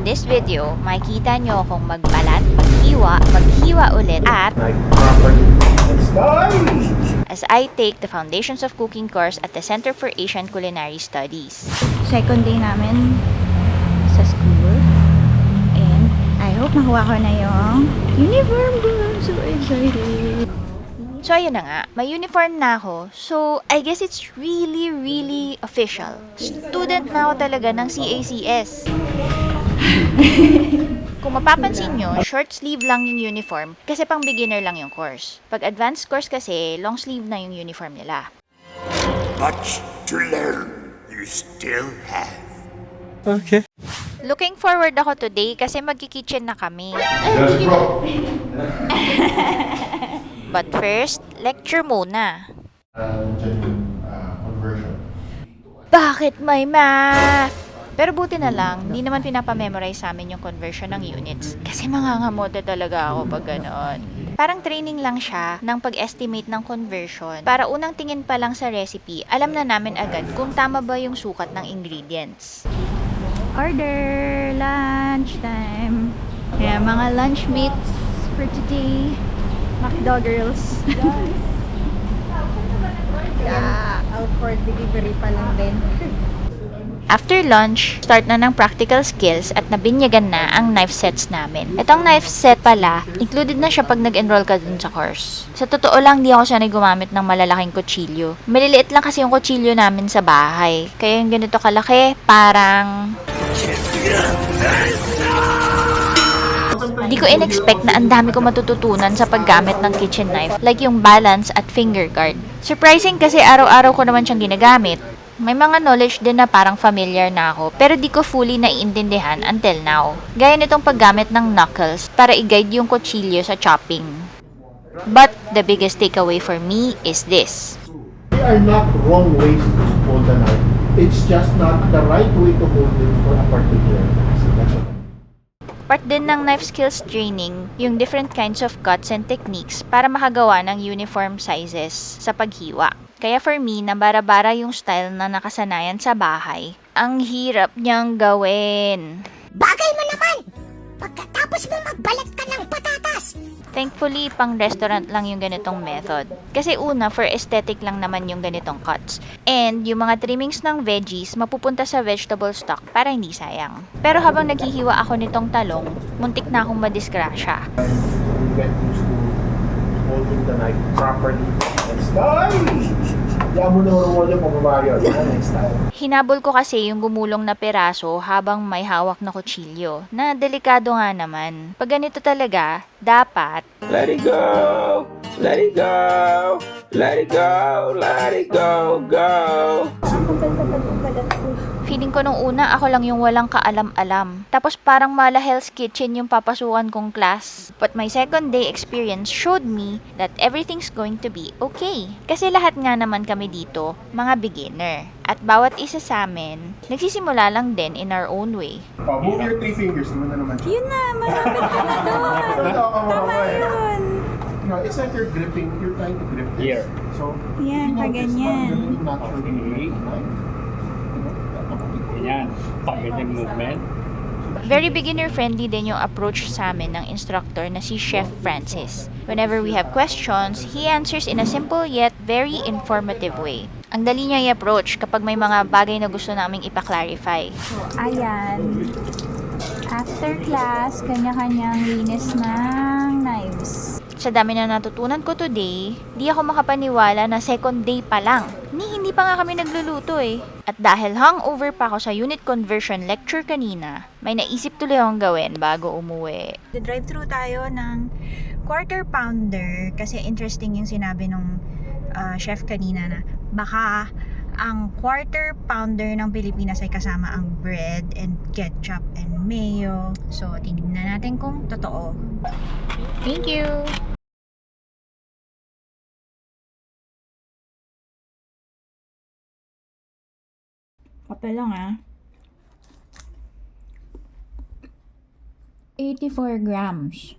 this video, makikita nyo akong magbalat, maghiwa ulit at as I take the Foundations of Cooking course at the Center for Asian Culinary Studies. Second day namin sa school. And I hope makuha ko na yung uniform ko. I'm so excited. So ayun na nga, may uniform na ako. So I guess it's really official. Student na ako talaga ng CACS. Kung mapapansin nyo, short sleeve lang yung uniform kasi pang beginner lang yung course. Pag advanced course kasi, long sleeve na yung uniform nila. Much to learn you still have. Okay. Looking forward ako today kasi magki-kitchen na kami. But first, lecture muna. Conversion. Bakit may math? Pero buti na lang, hindi naman pinapamemorize sa amin yung conversion ng units. Kasi mangangamote talaga ako pag ganoon. Parang training lang siya ng pag-estimate ng conversion. Para unang tingin pa lang sa recipe, alam na namin agad kung tama ba yung sukat ng ingredients. Order! Lunch time! Yeah, mga lunch mates for today. Macdo girls. Yeah, out for delivery pa lang din. After lunch, start na ng practical skills at nabinyagan na ang knife sets namin. Itong knife set pala, included na siya pag nag-enroll ka dun sa course. Sa totoo lang, di ako sanay gumamit ng malalaking kutsilyo. Maliliit lang kasi yung kutsilyo namin sa bahay. Kaya yung ganito kalaki, parang... Di ko in-expect na ang dami ko matututunan sa paggamit ng kitchen knife, like yung balance at finger guard. Surprising kasi araw-araw ko naman siyang ginagamit. May mga knowledge din na parang familiar na ako, pero di ko fully naiintindihan until now. Gaya nitong paggamit ng knuckles para i-guide yung kutsilyo sa chopping. But the biggest takeaway for me is this. There are not wrong ways to hold the knife. It's just not the right way to hold it for a particular task. That's what Part din ng knife skills training yung different kinds of cuts and techniques para makagawa ng uniform sizes sa paghiwa. Kaya for me, nabara-bara yung style na nakasanayan sa bahay. Ang hirap niyang gawin. Bagay mo naman! Pagkatapos mo magbalat ka ng patatas! Thankfully, pang restaurant lang yung ganitong method. Kasi una, for aesthetic lang naman yung ganitong cuts. And yung mga trimmings ng veggies, mapupunta sa vegetable stock para hindi sayang. Pero habang naghihiwa ako nitong talong, muntik na akong madisgrasya. you get used to holding the knife properly. Next time! Diyan mo na mo yung pababa yun. Next time. Hinabol ko kasi yung gumulong na peraso habang may hawak na kutsilyo, na delikado nga naman. Pag ganito talaga, dapat Let it go. Let it go. Let it go. Let it go. Go. feeling ko nung una ako lang yung walang kaalam-alam. Tapos parang mala Hell's Kitchen yung papasukan kong class. But my second day experience showed me that everything's going to be okay. Kasi lahat nga naman kami dito, mga beginner. At bawat isa sa amin, nagsisimula lang din in our own way. Oh, move your 3 fingers. Naman na naman siya. Yun na, malapit ka na doon. Tama yun. No, it's like you're gripping, you're trying to grip this. Here. So, Yan, kaganyan. Yan. Pag-ganyan movement. Very beginner-friendly din yung approach sa amin ng instructor na si Chef Francis. Whenever we have questions, he answers in a simple yet very informative way. Ang dali niya i-approach kapag may mga bagay na gusto naming ipa-clarify. So, ayan. After class, kanya-kanyang linis ng knives. Sa dami na natutunan ko today, di ako makapaniwala na second day pa lang. Hindi pa nga kami nagluluto eh. At dahil hangover pa ako sa unit conversion lecture kanina, may naisip tuloy akong gawin bago umuwi. Drive-thru tayo ng quarter pounder kasi interesting yung sinabi nung chef kanina na baka ang quarter pounder ng Pilipinas ay kasama ang bread and ketchup and mayo. So, tingnan natin kung totoo. Thank you! Kape lang 84 grams.